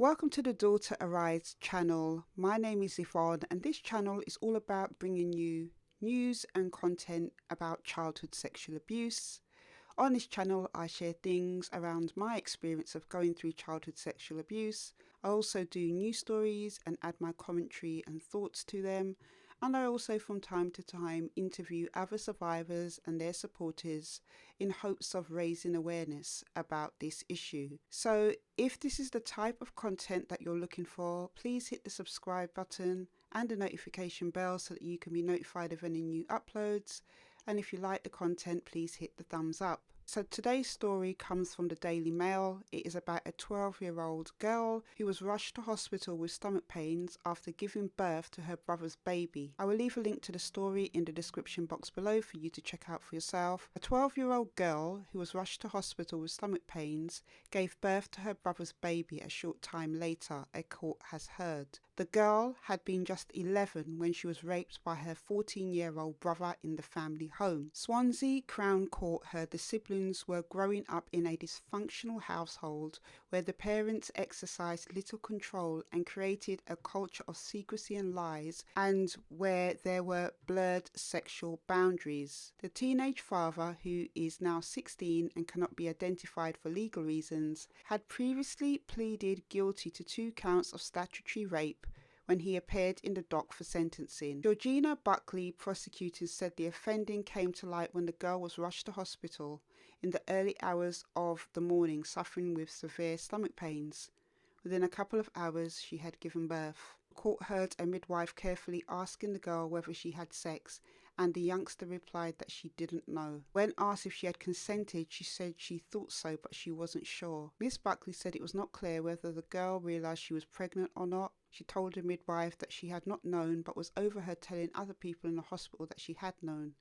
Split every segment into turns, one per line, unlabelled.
Welcome to the Daughter Arise channel. My name is Yvonne and this channel is all about bringing you news and content about childhood sexual abuse. On this channel I share things around my experience of going through childhood sexual abuse. I also do news stories and add my commentary and thoughts to them. And I also from time to time interview other survivors and their supporters in hopes of raising awareness about this issue. So if this is the type of content that you're looking for, please hit the subscribe button and the notification bell so that you can be notified of any new uploads. And if you like the content, please hit the thumbs up. So today's story comes from the Daily Mail. It is about a 12-year-old girl who was rushed to hospital with stomach pains after giving birth to her brother's baby. I will leave a link to the story in the description box below for you to check out for yourself. A 12-year-old girl who was rushed to hospital with stomach pains gave birth to her brother's baby a short time later, a court has heard. The girl had been just 11 when she was raped by her 14-year-old brother in the family home. Swansea Crown Court heard the siblings were growing up in a dysfunctional household where the parents exercised little control and created a culture of secrecy and lies, and where there were blurred sexual boundaries. The teenage father, who is now 16 and cannot be identified for legal reasons, had previously pleaded guilty to 2 counts of statutory rape when he appeared in the dock for sentencing. Georgina Buckley, prosecutors said the offending came to light when the girl was rushed to hospital in the early hours of the morning, suffering with severe stomach pains. Within a couple of hours, she had given birth. The court heard a midwife carefully asking the girl whether she had sex, and the youngster replied that she didn't know. When asked if she had consented, she said she thought so, but she wasn't sure. Miss Buckley said it was not clear whether the girl realised she was pregnant or not. She told the midwife that she had not known, but was overheard telling other people in the hospital that she had known.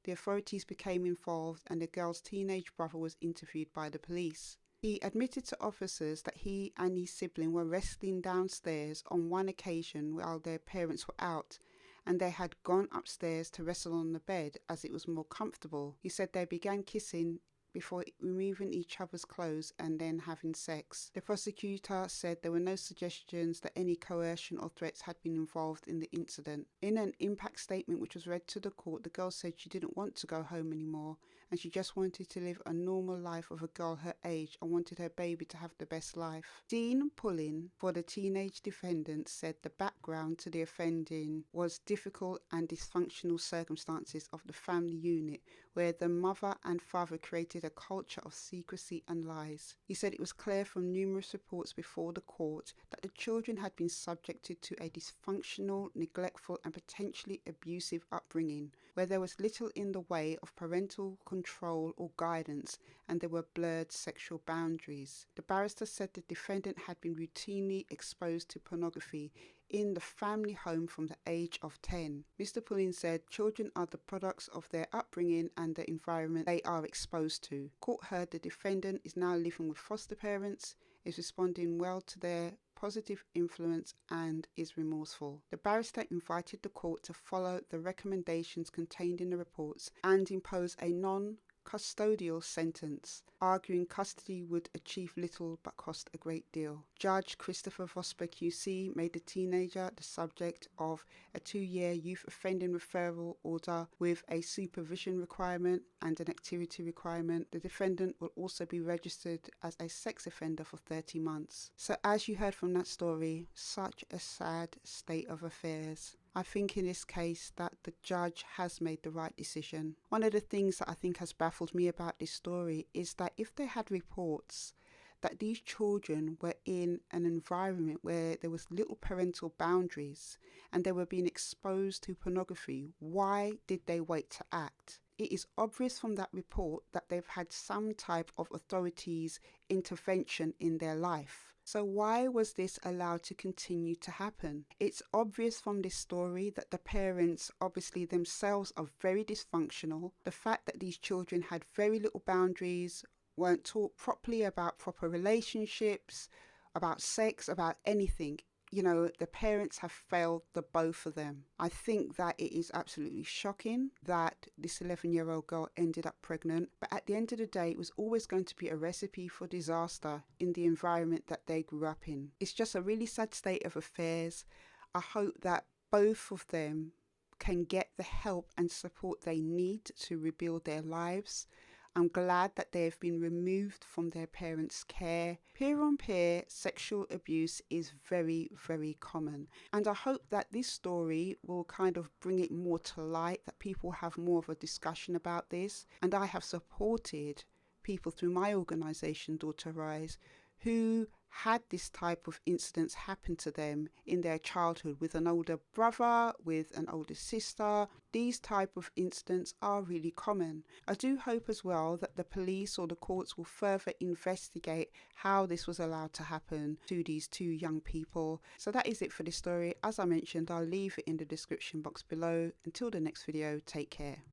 The authorities became involved and the girl's teenage brother was interviewed by the police. He admitted to officers that he and his sibling were wrestling downstairs on one occasion while their parents were out, and they had gone upstairs to wrestle on the bed as it was more comfortable. He said they began kissing before removing each other's clothes and then having sex. The prosecutor said there were no suggestions that any coercion or threats had been involved in the incident. In an impact statement which was read to the court, the girl said she didn't want to go home anymore and she just wanted to live a normal life of a girl her age and wanted her baby to have the best life. Dean Pullin, for the teenage defendant, said the background to the offending was difficult and dysfunctional circumstances of the family unit where the mother and father created a culture of secrecy and lies. He said it was clear from numerous reports before the court that the children had been subjected to a dysfunctional, neglectful and potentially abusive upbringing, where there was little in the way of parental control or guidance and there were blurred sexual boundaries. The barrister said the defendant had been routinely exposed to pornography in the family home from the age of 10. Mr. Pullin said children are the products of their upbringing and the environment they are exposed to. Court heard the defendant is now living with foster parents, is responding well to their positive influence and is remorseful. The barrister invited the court to follow the recommendations contained in the reports and impose a non-custodial sentence, arguing custody would achieve little but cost a great deal. Judge Christopher Vosper QC made the teenager the subject of a 2-year youth offending referral order with a supervision requirement and an activity requirement. The defendant will also be registered as a sex offender for 30 months. So as you heard from that story, such a sad state of affairs. I think in this case that the judge has made the right decision. One of the things that I think has baffled me about this story is that if they had reports that these children were in an environment where there was little parental boundaries and they were being exposed to pornography, why did they wait to act? It is obvious from that report that they've had some type of authorities intervention in their life. So why was this allowed to continue to happen? It's obvious from this story that the parents obviously themselves are very dysfunctional. The fact that these children had very little boundaries, weren't taught properly about proper relationships, about sex, about anything. the parents have failed the both of them. I think that it is absolutely shocking that this 11-year-old girl ended up pregnant, but at the end of the day, it was always going to be a recipe for disaster in the environment that they grew up in. It's just a really sad state of affairs. I hope that both of them can get the help and support they need to rebuild their lives. I'm glad that they have been removed from their parents' care. Peer-on-peer sexual abuse is very, very common. And I hope that this story will kind of bring it more to light, that people have more of a discussion about this. And I have supported people through my organisation, Daughter Rise, who had this type of incidents happen to them in their childhood with an older brother, with an older sister. These type of incidents are really common. I do hope as well that the police or the courts will further investigate how this was allowed to happen to these two young people. So that is it for this story. As I mentioned, I'll leave it in the description box below. Until the next video, take care.